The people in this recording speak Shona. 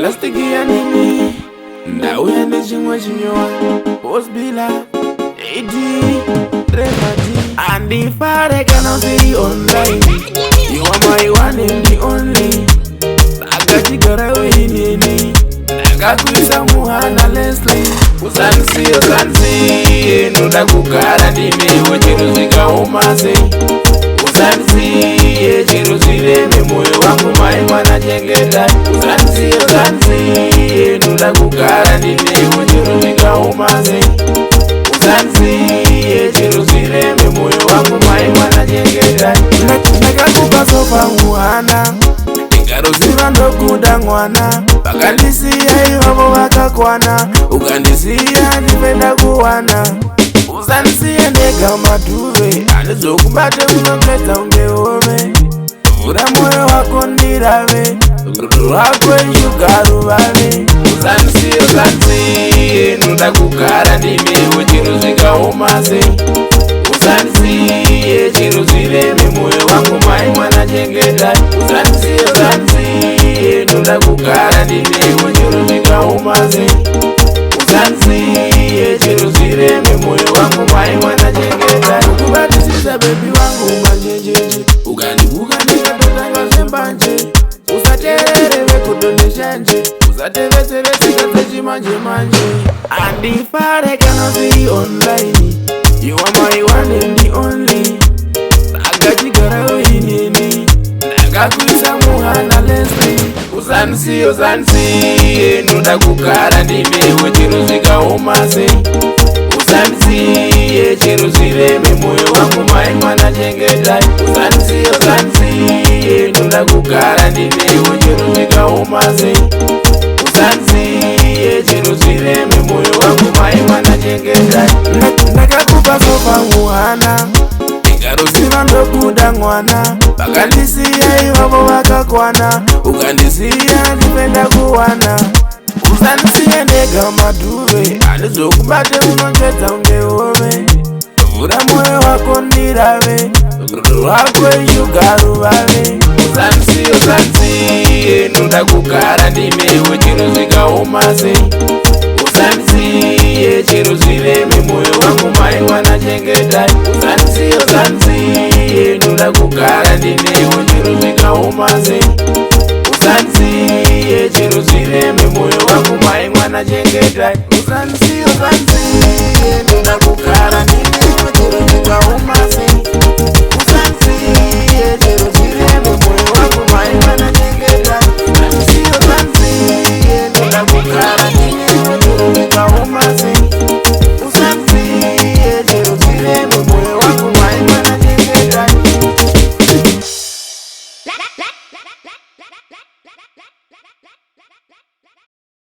plastic ya nini ndauya nechimwe chinyowa Postbila AD Remedy andifare kana usiri online. You are my one and the only. Ndakachigara weinini ndakakuisa muhana Leslie. Uzansi ndoda kugara ndinewe chero zvikaoma sei. Uzansi chero zvireme moyo wangu mai mwana chengeta. Uzansi ndoda kugara ndinewe chero zvikaoma sei. Uzansi chero zvireme moyo wangu mai mwana chengeta. Ndakakupa sofa muhana ndikaruziva ndokuda mwana. Vakandisiya ivavo vakakwana, ukandisiya ndipenda kuwana. Uzandisiye ndega madhuve, handizokubate unopedza ungeome. Vhura moyo wako ndirave, rudo rwako ishuga ruvave. Uzandisiye ndoda kugara ndinewe chero zvikaoma sei. Uzandisiye chero zvireme moyo wangu mai mwana chengeta. Uzandisiye ndoda kugara ndinewe chero zvikaoma sei. Uzandisiye chero zvireme moyo wangu mai mwana chengeta. Ukubatisisa bebi wangu manjenjenje, ukandibuka ndikatotanga zvembanje. Usaterere vekudoneshanje, usatevetsevetsika dzechimanje manje. Andifare kana usiri online. You are my one and the only. Ndakachigara weinini ndakakuisa muhana Leslie. Uzansi ndoda kugara ndinewe chero zvikaoma sei. Uzansi chero zvireme moyo wangu mai mwana chengeta. Uzansi ndoda kugara ndinewe chero zvikaoma sei. Uzansi chero zvireme moyo wangu mai mwana chengeta. Ndakakupa sofa muhana ndikaruziva ndokuda mwana. Vakandisiya ivavo vakakwana, ukandisiya ndipenda kuwana. Uzandisiye ndega madhuve, handizokubate unopedza ungeome. Vhura moyo wako ndirave, rudo rwako ishuga ruvave. Uzandisiye ndoda kugara ndinewe chero zvikaoma sei. Uzandisiye chero zvireme moyo wangu mai mwana chengeta. Uzandisiye ndoda kugara ndinewe chero zvikaoma sei. Uzandisiye chero zvireme moyo wangu mai mwana chengeta. Uzandisiye ndoda kugara ndinewe chero zvikaoma sei. Uzandisiye chero zvireme moyo wangu mai mwana chengeta. Uzandisiye ndoda kugara ndinewe chero zvikaoma sei. Uzandisiye chero zvireme moyo wangu mai mwana chengeta.